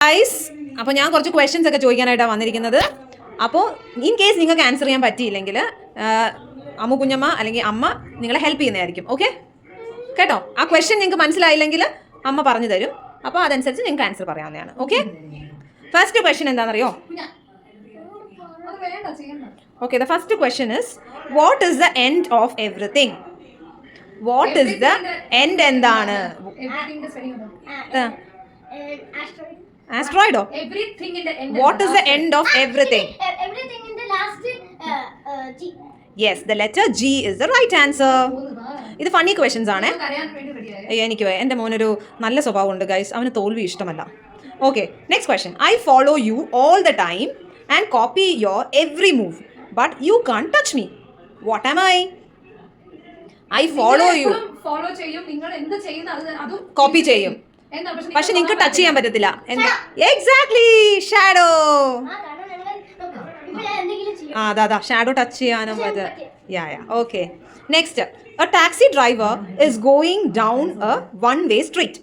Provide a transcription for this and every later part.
Guys, അപ്പോൾ ഞാൻ കുറച്ച് ക്വസ്റ്റ്യൻസ് ഒക്കെ ചോദിക്കാനായിട്ടാണ് വന്നിരിക്കുന്നത്. അപ്പോൾ ഇൻ കേസ് നിങ്ങൾക്ക് ആൻസർ ചെയ്യാൻ പറ്റിയില്ലെങ്കിൽ അമ്മു കുഞ്ഞമ്മ അല്ലെങ്കിൽ അമ്മ നിങ്ങളെ ഹെൽപ്പ് ചെയ്യുന്നതായിരിക്കും. ഓക്കെ കേട്ടോ? ആ ക്വസ്റ്റ്യൻ നിങ്ങൾക്ക് മനസ്സിലായില്ലെങ്കിൽ അമ്മ പറഞ്ഞു തരും. അപ്പോൾ അതനുസരിച്ച് നിങ്ങൾക്ക് ആൻസർ പറയാവുന്നതാണ്. ഓക്കെ, ഫസ്റ്റ് ക്വസ്റ്റ്യൻ എന്താണെന്നറിയോ? Okay, the first question is what is the end of everything? What is the end? എന്താണ് asteroid? Everything in the end. What is the end of everything? Everything in the last G. Yes, the letter G is the right answer. ഇത് funny questions ആണ്. എനിക്ക് എൻ്റെ മോനൊരു നല്ല സ്വഭാവമുണ്ട് guys, അവന് തോൽവി ഇഷ്ടമല്ല. Okay, next question. I follow you all the time and copy your every move but you can't touch me. What am I? I follow you, copy ചെയ്യും, പക്ഷെ നിങ്ങൾക്ക് ടച്ച് ചെയ്യാൻ പറ്റത്തില്ല. Exactly, shadow. അതാ ഷാഡോ ടച്ച് ചെയ്യാനും യാ. Okay, next. A taxi driver is going down a one-way street.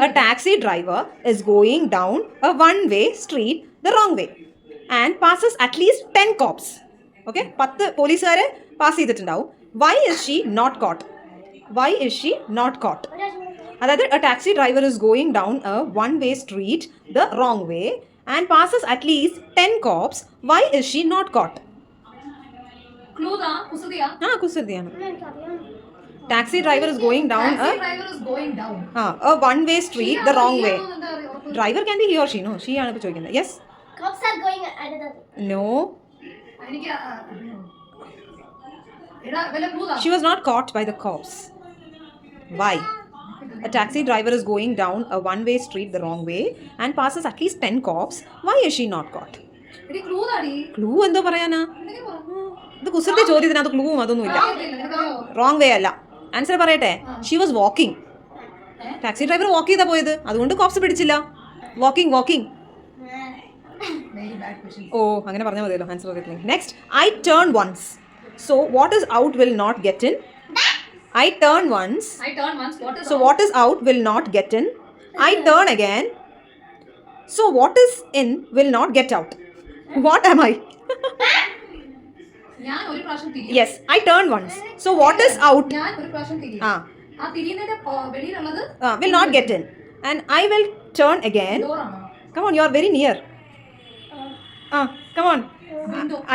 A taxi driver is going down a one-way street the wrong way and passes at least 10 cops. Okay, 10 പോലീസുകാരെ pass ചെയ്തിട്ടുണ്ടാവും. Why is she not caught? Why is she not caught? അതായത് a taxi driver is going down a one-way street the wrong way and passes at least 10 cops. Why is she not caught? കുസൃതിയാണ്. Taxi driver is going down a one-way street the wrong way. Driver can be he or she. No, she ആണ് ഇപ്പോൾ ചോദിക്കുന്നത്. Yes. Cops are going another. No. She was not caught by the cops. Why? A taxi driver is going down a one-way street the wrong way and passes at least 10 cops. Why is she not caught? Clue എന്തോ പറയാനാ? ഇത് കുസൃതി ചോദ്യത്തിനകത്ത് ക്ലൂവും അതൊന്നുമില്ല. Wrong വേ അല്ല. Answer പറയട്ടെ. She was walking. Taxi driver walk ചെയ്താ പോയത്, അതുകൊണ്ട് കോപ്സ് പിടിച്ചില്ല. വാക്കിംഗ്. ഓ, അങ്ങനെ പറഞ്ഞാൽ മതിയല്ലോ ആൻസർ അറിയത്തില്ല. Next. I turn once, so what is out will not get in. I turn once. So what is out will not get in. I turn again. So what is in will not get out. What am I? Yes, I turn once. So what is out will not get in. And I will turn again. Come on, you are very near. Come on.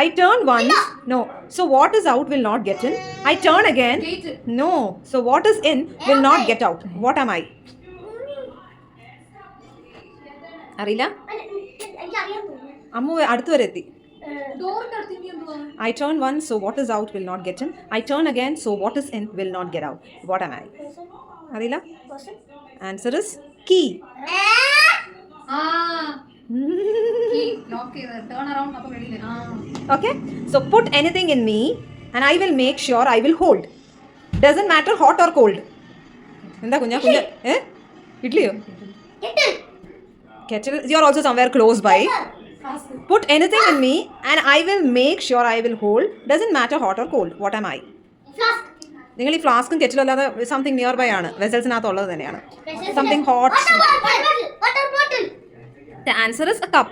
I turn once. No. So what is out will not get in. I turn again. No. So what is in will not get out. What am I? അറിയില്ല. അമ്മു അടുത്ത് വരെ എത്തി. I turn once, so what is out will not get in. I turn again, so what is in will not get out. What am I? അറിയില്ല. Answer is key. Okay, so put anything in me and I will make sure I will hold. Doesn't matter hot or cold. എന്താ കുഞ്ഞ ഇഡ്ലിയോ? Kettle. You are also somewhere close by. Put anything in me and I will make sure I will hold. Doesn't matter hot or cold. What am I? നിങ്ങൾ ഈ ഫ്ലാസ്കും കെറ്റിലും അല്ലാതെ something near by ആണ്. വെസൽസിനകത്ത് ഉള്ളത് തന്നെയാണ്. Something hot. The answer is a cup.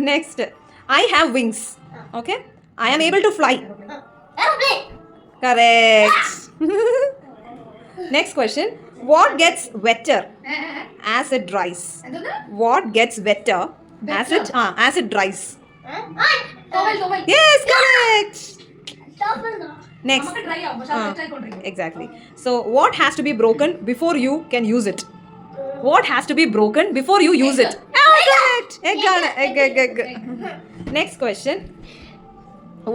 Next. I have wings. Okay. I am able to fly. Correct. Next question. What gets wetter as it dries? What gets wetter as it dries? Yes, correct. Next. Exactly. So what has to be broken before you can use it? What has to be broken before you use it? Correct. Egg. Next question.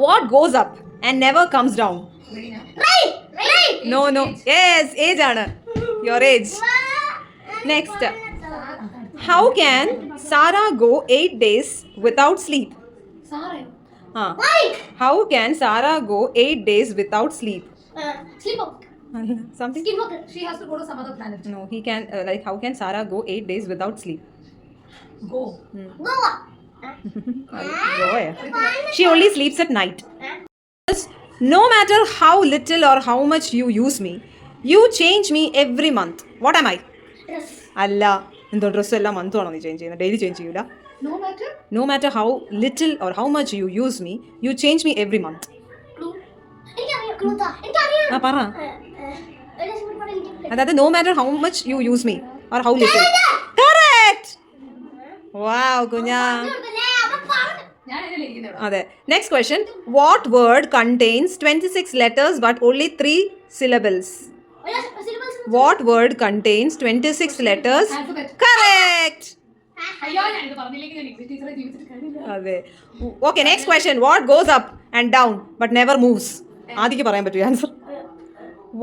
What goes up and never comes down? Right. No. Yes, age aanu. Your age. Next. How can Sarah go 8 days without sleep? Why? How can Sarah go 8 days without sleep? Sleepwalk. Something? Skinwalker. She has to go to some other planet. No, he can. How can Sarah go 8 days without sleep? Goa. She only sleeps at night. No matter how little or how much you use me, you change me every month. What am I? Dress. അല്ല. എന്തോ dress എല്ലാം മന്തുവാണോ നീ change ചെയ്യുന്നത്? Daily change ചെയ്യൂല. No matter. No matter how little or how much you use me, you change me every month. Clue. എനിക്കറിയാം clue താ. എനിക്കറിയാം. ആ പറ. ഒരു ലക്ഷം കൂടി എനിക്ക് അതായത് no matter how much you use me or how little. Correct. Wow, കുഞ്ഞാ. കൊടുക്കല്ലേ? അവൻ പറഞ്ഞു. ഞാൻ അതിൽ ഇരിക്കുന്നത്. അതെ. Next question. What word contains 26 letters but only 3 syllables? syllables. What word contains 26 letters? Alphabet. Correct. അയ്യോ ഞാൻ ഇത് പറഞ്ഞില്ലെങ്കിൽ ഞാൻ ഇംഗ്ലീഷ് ടീച്ചറെ ജീവിച്ചിട്ട് കാര്യമില്ല. അതെ. Okay, next question. What goes up and down but never moves? ആദ്യക്ക് പറയാൻ പറ്റൂ answer.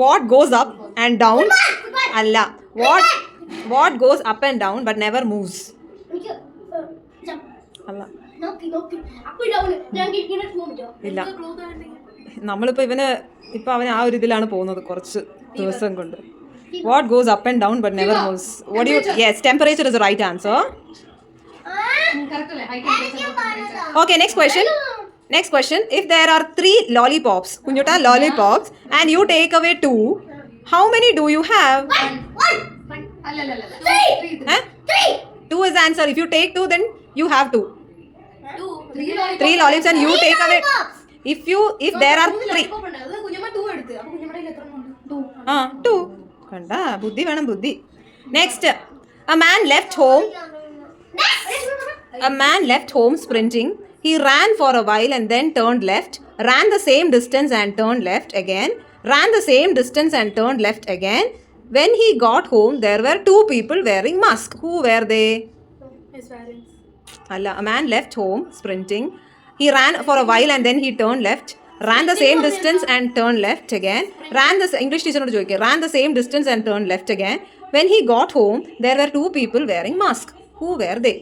What goes up and down? അല്ല. What goes up and down but never moves? എനിക്ക് jump. അല്ല. നോക്കി അപ്പോൾ ഡൗൺ ഞാൻ ഇങ്ങനെ പോകാൻ പറ്റുമോ? ഇല്ല. ക്ലൂ താണെങ്കിൽ നമ്മളിപ്പോൾ അവൻ ആ ഒരു ഇതിലാണ് പോകുന്നത് കുറച്ച് ദിവസം കൊണ്ട്. What goes up and down but never moves? What do you? Yes, temperature is the right answer. Correct അല്ലേ? High temperature. Okay, next question. Next question. If there are 3 lollipops, Kunyuta, lollipops, and you take away 2, how many do you have? അല്ലല്ല. Huh? 2 is the answer. If you take 2, then you have 2. 3 lollipops and you take away. If there are 3. അത് കുഞ്ഞമ്മ 2 എടുത്ത്. അപ്പോൾ കുഞ്ഞമ്മയുടെ കയ്യിൽ എത്ര ഉണ്ട്? 2. 2. കണ്ടാ ബുദ്ധി വേണം ബുദ്ധി. Next. A man left home sprinting. He ran for a while and then turned left, ran the same distance and turned left again, ran the same distance and turned left again. When he got home, there were 2 people wearing masks. Who were they? His parents. Allah, a man left home sprinting. He ran for a while and then he turned left, ran the same distance and turned left again, English teacher nodu choikke, ran the same distance and turned left again. When he got home, there were 2 people wearing masks. Who were they?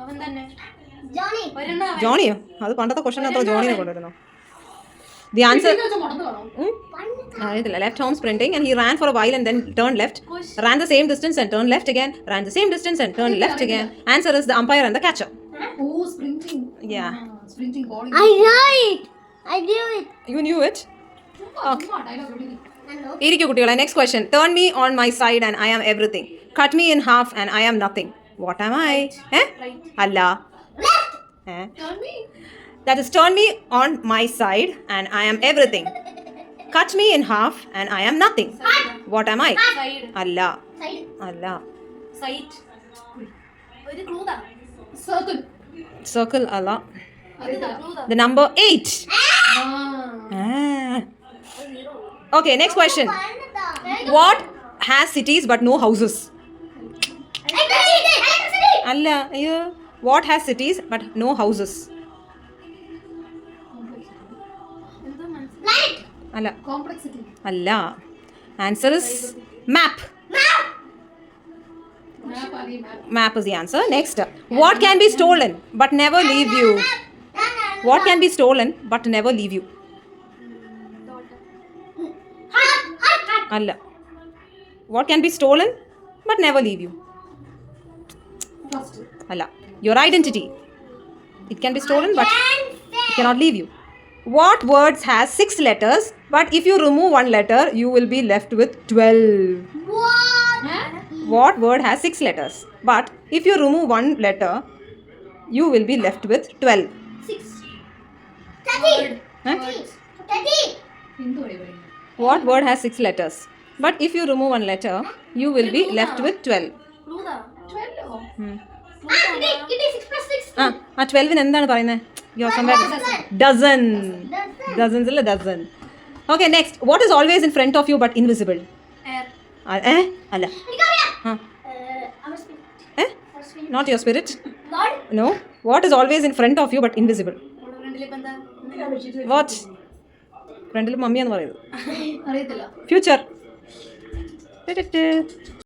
അവൻ തന്നെ. Johnny. ഒരെണ്ണം അവൻ. ജോണിയോ? അത് പണ്ടത്തെ question അത്ര ജോണിനെ കൊണ്ടുവരുന്നു. The answer. Left home sprinting and he ran for a while and then turned left, ran the same distance and turned left again, ran the same distance and turned left again. Answer is the umpire and the catcher. Oh, sprinting. Yeah. Sprinting bowling. I know it. I knew it. You knew it? Dialogue ready. ഇരിക്കൂ കുട്ടികളെ. Next question. Turn me on my side and I am everything. Cut me in half and I am nothing. What am I? Right. അല്ല. Turn me. That is, turn me on my side and I am everything. Cut me in half and I am nothing. What am I? Side. അല്ല. Side. അല്ല. Sight. ഒരു clue താ. Circle. Circle അല്ല. അറിയില്ല. Clue താ. The number 8. Okay, next question. What has cities but no houses? അല്ല. അയ്യോ. What has cities but no houses? അല്ല. Complexity. അല്ല. Answer is map. Map ari map. Map is the answer. Next. What can be stolen but never leave you? What can be stolen but never leave you? അല്ല. What can be stolen but never leave you? First. അല്ല. Your identity. It can be stolen but it cannot leave you. What words has 6 letters but if you remove 1 letter you will be left with 12? What word has 6 letters but if you remove 1 letter you will be left with 12? 6. Huh? Hindu word പറയുന്നു. What word has 6 letters but if you remove 1 letter you will be left with 12? Clue താ. 12. ആ 12 എന്താണ് പറയുന്നത്? Dozen. Dozens അല്ല dozen. Okay, next. What is always in front of you but invisible? Air. അല്ല. Not your spirit. God. No. What is always in front of you but invisible? ഫ്രണ്ടിൽ ഇപ്പം എന്താ? What? ഫ്രണ്ടിൽ മമ്മിയെന്ന് പറയുന്നത്. അറിയത്തില്ല. ഫ്യൂച്ചർ.